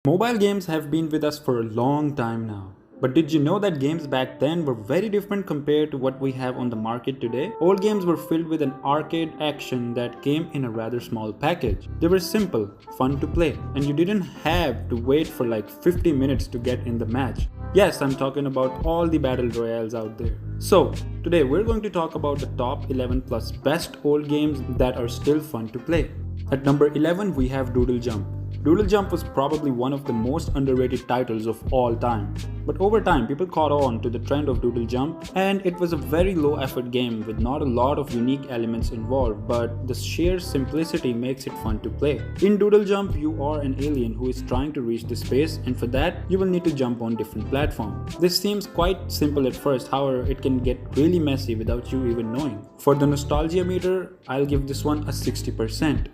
Mobile games have been with us for a long time now. But did you know that games back then were very different compared to what we have on the market today? Old games were filled with an arcade action that came in a rather small package. They were simple, fun to play, and you didn't have to wait for like 50 minutes to get in the match. Yes, I'm talking about all the battle royales out there. So, today we're going to talk about the top 11 plus best old games that are still fun to play. At number 11 we have Doodle Jump. Doodle Jump was probably one of the most underrated titles of all time. But over time, people caught on to the trend of Doodle Jump, and it was a very low effort game with not a lot of unique elements involved, but the sheer simplicity makes it fun to play. In Doodle Jump, you are an alien who is trying to reach the space, and for that, you will need to jump on different platforms. This seems quite simple at first, however, it can get really messy without you even knowing. For the nostalgia meter, I'll give this one a 60%.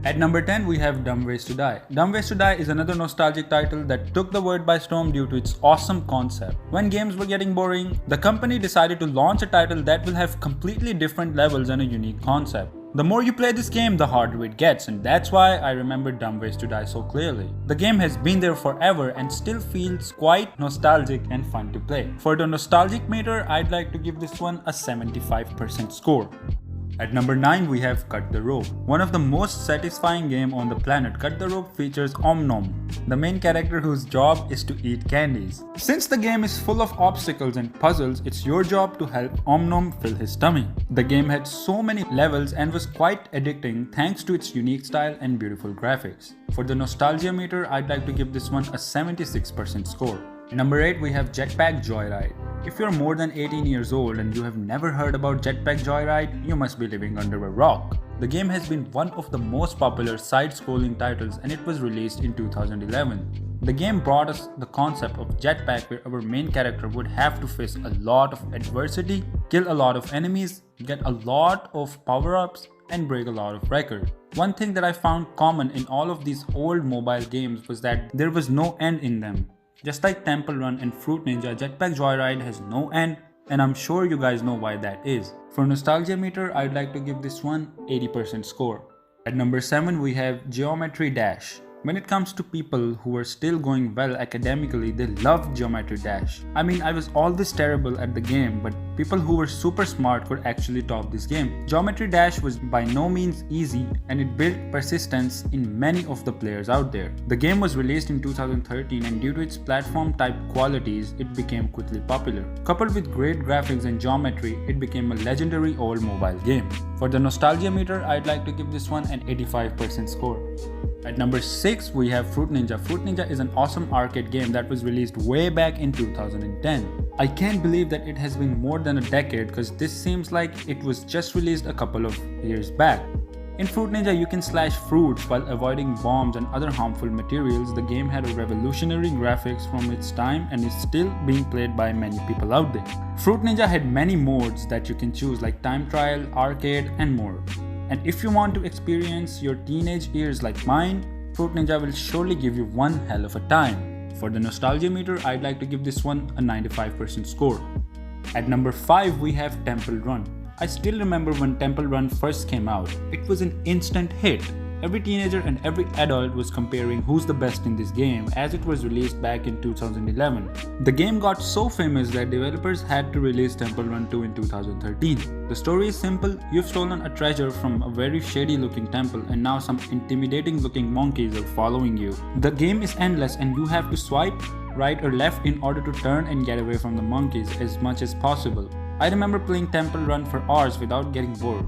At number 10 we have Dumb Ways to Die. Dumb Ways to Die is another nostalgic title that took the world by storm due to its awesome concept. When games were getting boring, the company decided to launch a title that will have completely different levels and a unique concept. The more you play this game, the harder it gets, and that's why I remember Dumb Ways to Die so clearly. The game has been there forever and still feels quite nostalgic and fun to play. For the nostalgic meter, I'd like to give this one a 75% score. At number 9 we have Cut the Rope. One of the most satisfying games on the planet, Cut the Rope features Om Nom, the main character whose job is to eat candies. Since the game is full of obstacles and puzzles, it's your job to help Om Nom fill his tummy. The game had so many levels and was quite addicting thanks to its unique style and beautiful graphics. For the nostalgia meter, I'd like to give this one a 76% score. At number 8 we have Jetpack Joyride. If you're more than 18 years old and you have never heard about Jetpack Joyride, you must be living under a rock. The game has been one of the most popular side-scrolling titles and it was released in 2011. The game brought us the concept of jetpack where our main character would have to face a lot of adversity, kill a lot of enemies, get a lot of power-ups, and break a lot of records. One thing that I found common in all of these old mobile games was that there was no end in them. Just like Temple Run and Fruit Ninja, Jetpack Joyride has no end, and I'm sure you guys know why that is. For nostalgia meter, I'd like to give this one 80% score. At number 7 we have Geometry Dash. When it comes to people who are still going well academically, they love Geometry Dash. I mean, I was always terrible at the game, but people who were super smart could actually top this game. Geometry Dash was by no means easy and it built persistence in many of the players out there. The game was released in 2013 and due to its platform type qualities, it became quickly popular. Coupled with great graphics and geometry, it became a legendary old mobile game. For the nostalgia meter, I'd like to give this one an 85% score. At number 6 we have Fruit Ninja. Fruit Ninja is an awesome arcade game that was released way back in 2010. I can't believe that it has been more than a decade because this seems like it was just released a couple of years back. In Fruit Ninja you can slash fruits while avoiding bombs and other harmful materials. The game had a revolutionary graphics from its time and is still being played by many people out there. Fruit Ninja had many modes that you can choose like time trial, arcade and more. And if you want to experience your teenage years like mine, Fruit Ninja will surely give you one hell of a time. For the nostalgia meter, I'd like to give this one a 95% score. At number 5 we have Temple Run. I still remember when Temple Run first came out. It was an instant hit. Every teenager and every adult was comparing who's the best in this game as it was released back in 2011. The game got so famous that developers had to release Temple Run 2 in 2013. The story is simple. You've stolen a treasure from a very shady looking temple and now some intimidating looking monkeys are following you. The game is endless and you have to swipe right or left in order to turn and get away from the monkeys as much as possible. I remember playing Temple Run for hours without getting bored.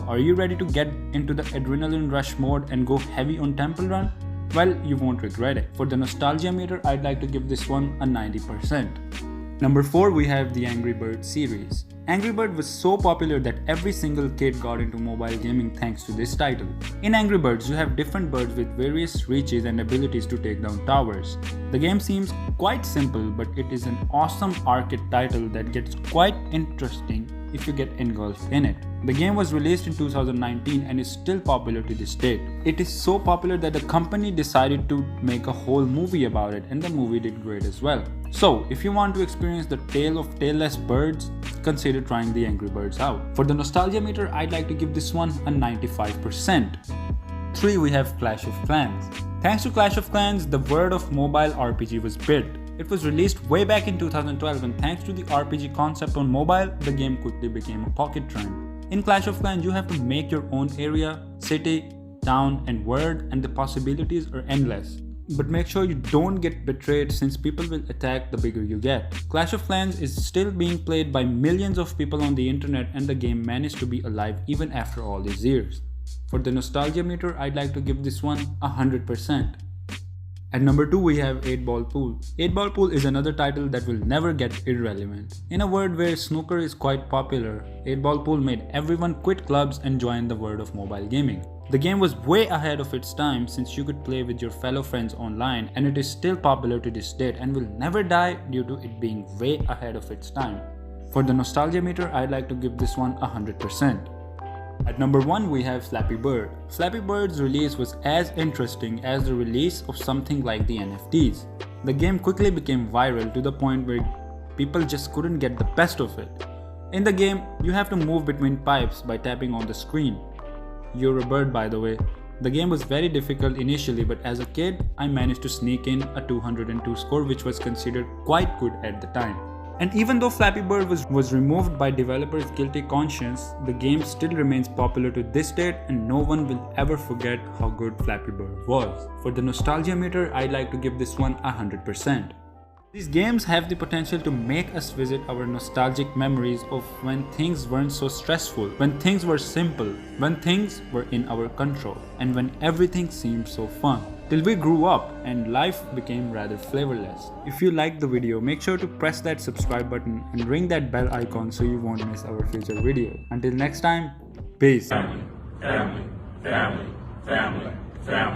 Are you ready to get into the adrenaline rush mode and go heavy on Temple Run? Well, you won't regret it. For the nostalgia meter, I'd like to give this one a 90%. Number 4 we have the Angry Bird series. Angry Bird was so popular that every single kid got into mobile gaming thanks to this title. In Angry Birds, you have different birds with various reaches and abilities to take down towers. The game seems quite simple, but it is an awesome arcade title that gets quite interesting if you get engulfed in it. The game was released in 2019 and is still popular to this date. It is so popular that the company decided to make a whole movie about it, and the movie did great as well. So, if you want to experience the tale of tailless birds, consider trying the Angry Birds out. For the nostalgia meter, I'd like to give this one a 95%. 3 we have Clash of Clans. Thanks to Clash of Clans, the world of mobile RPG was built. It was released way back in 2012, and thanks to the RPG concept on mobile, the game quickly became a pocket trend. In Clash of Clans, you have to make your own area, city, town, and world, and the possibilities are endless. But make sure you don't get betrayed, since people will attack the bigger you get. Clash of Clans is still being played by millions of people on the internet, and the game managed to be alive even after all these years. For the nostalgia meter, I'd like to give this one 100%. At number 2, we have 8-Ball Pool. 8-Ball Pool is another title that will never get irrelevant. In a world where snooker is quite popular, 8-Ball Pool made everyone quit clubs and join the world of mobile gaming. The game was way ahead of its time, since you could play with your fellow friends online, and it is still popular to this date and will never die due to it being way ahead of its time. For the nostalgia meter, I'd like to give this one 100%. At number 1, we have Flappy Bird. Flappy Bird's release was as interesting as the release of something like the NFTs. The game quickly became viral to the point where people just couldn't get the best of it. In the game, you have to move between pipes by tapping on the screen. You're a bird, by the way. The game was very difficult initially, but as a kid, I managed to sneak in a 202 score, which was considered quite good at the time. And even though Flappy Bird was removed by developers' guilty conscience, the game still remains popular to this date, and no one will ever forget how good Flappy Bird was. For the nostalgia meter, I'd like to give this one 100%. These games have the potential to make us visit our nostalgic memories of when things weren't so stressful, when things were simple, when things were in our control, and when everything seemed so fun. Till we grew up and life became rather flavorless. If you liked the video, make sure to press that subscribe button and ring that bell icon so you won't miss our future videos. Until next time, peace. Family, family, family, family, family.